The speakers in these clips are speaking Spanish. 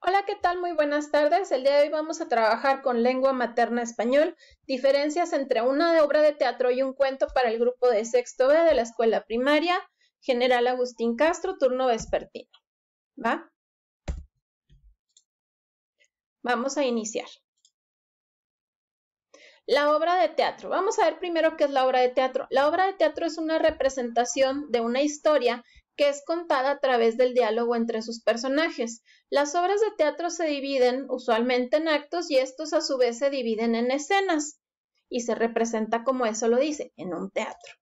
Hola, ¿qué tal? Muy buenas tardes. El día de hoy vamos a trabajar con lengua materna español, diferencias entre una obra de teatro y un cuento para el grupo de sexto B de la escuela primaria, General Agustín Castro, turno vespertino. ¿Va? Vamos a iniciar. La obra de teatro. Vamos a ver primero qué es la obra de teatro. La obra de teatro es una representación de una historia que es contada a través del diálogo entre sus personajes. Las obras de teatro se dividen usualmente en actos y estos a su vez se dividen en escenas y se representa como eso lo dice, en un teatro.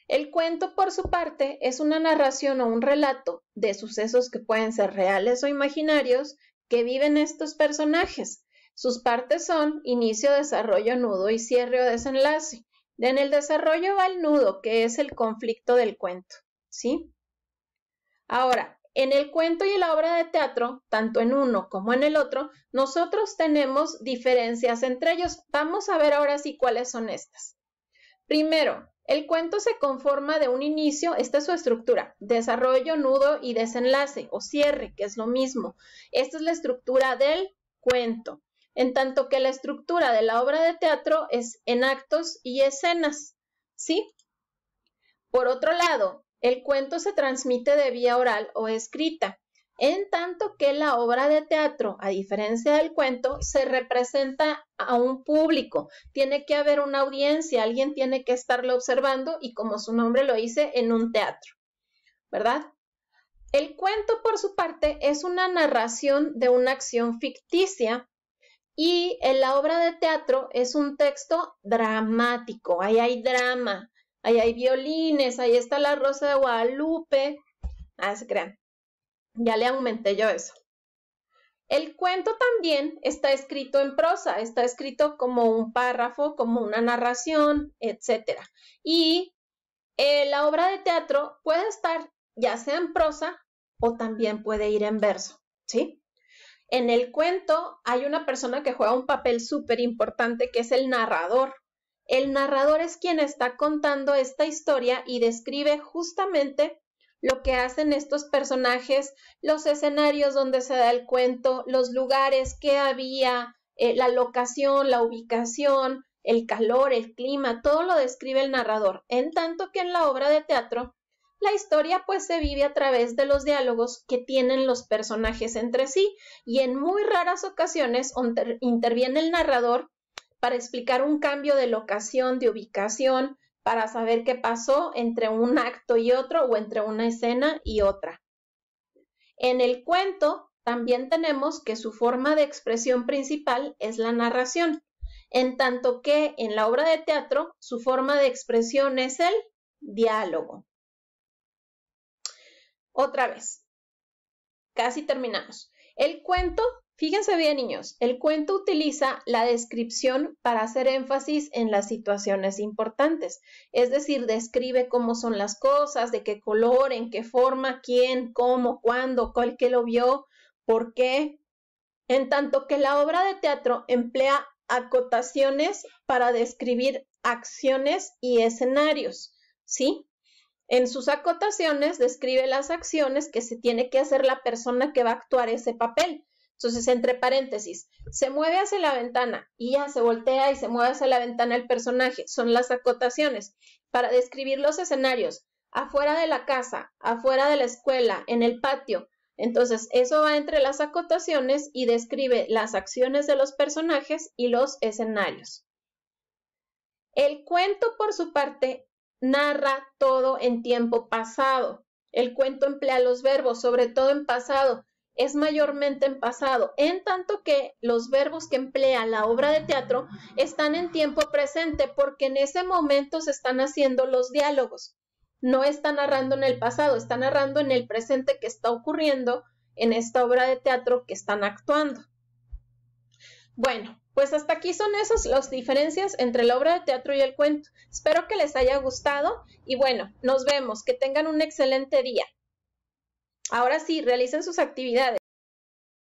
El cuento, por su parte, es una narración o un relato de sucesos que pueden ser reales o imaginarios que viven estos personajes. Sus partes son inicio, desarrollo, nudo y cierre o desenlace. En el desarrollo va el nudo, que es el conflicto del cuento, ¿sí? Ahora, en el cuento y en la obra de teatro, tanto en uno como en el otro, nosotros tenemos diferencias entre ellos. Vamos a ver ahora sí cuáles son estas. Primero, el cuento se conforma de un inicio, esta es su estructura, desarrollo, nudo y desenlace o cierre, que es lo mismo. Esta es la estructura del cuento, en tanto que la estructura de la obra de teatro es en actos y escenas, ¿sí? Por otro lado, el cuento se transmite de vía oral o escrita, en tanto que la obra de teatro, a diferencia del cuento, se representa a un público. Tiene que haber una audiencia, alguien tiene que estarlo observando y como su nombre lo dice, en un teatro, ¿verdad? El cuento, por su parte, es una narración de una acción ficticia y en la obra de teatro es un texto dramático. Ahí hay drama, ahí hay violines, ahí está la Rosa de Guadalupe. Se crean. Ya le aumenté yo eso. El cuento también está escrito en prosa, está escrito como un párrafo, como una narración, etc. Y la obra de teatro puede estar ya sea en prosa o también puede ir en verso, ¿sí? En el cuento hay una persona que juega un papel súper importante que es el narrador. El narrador es quien está contando esta historia y describe justamente lo que hacen estos personajes, los escenarios donde se da el cuento, los lugares que había, la locación, la ubicación, el calor, el clima, todo lo describe el narrador. En tanto que en la obra de teatro, la historia pues se vive a través de los diálogos que tienen los personajes entre sí y en muy raras ocasiones interviene el narrador para explicar un cambio de locación, de ubicación, para saber qué pasó entre un acto y otro o entre una escena y otra. En el cuento también tenemos que su forma de expresión principal es la narración, en tanto que en la obra de teatro su forma de expresión es el diálogo. Otra vez, casi terminamos. El cuento, fíjense bien niños, el cuento utiliza la descripción para hacer énfasis en las situaciones importantes, es decir, describe cómo son las cosas, de qué color, en qué forma, quién, cómo, cuándo, cuál que lo vio, por qué. En tanto que la obra de teatro emplea acotaciones para describir acciones y escenarios, ¿sí? En sus acotaciones describe las acciones que se tiene que hacer la persona que va a actuar ese papel. Entonces, entre paréntesis, se mueve hacia la ventana y ya se voltea y se mueve hacia la ventana el personaje. Son las acotaciones para describir los escenarios afuera de la casa, afuera de la escuela, en el patio. Entonces, eso va entre las acotaciones y describe las acciones de los personajes y los escenarios. El cuento, por su parte, narra todo en tiempo pasado. El cuento emplea los verbos, sobre todo en pasado, es mayormente en pasado, en tanto que los verbos que emplea la obra de teatro están en tiempo presente porque en ese momento se están haciendo los diálogos. No está narrando en el pasado, está narrando en el presente que está ocurriendo en esta obra de teatro que están actuando. Bueno, pues hasta aquí son esas las diferencias entre la obra de teatro y el cuento. Espero que les haya gustado y bueno, nos vemos. Que tengan un excelente día. Ahora sí, realicen sus actividades.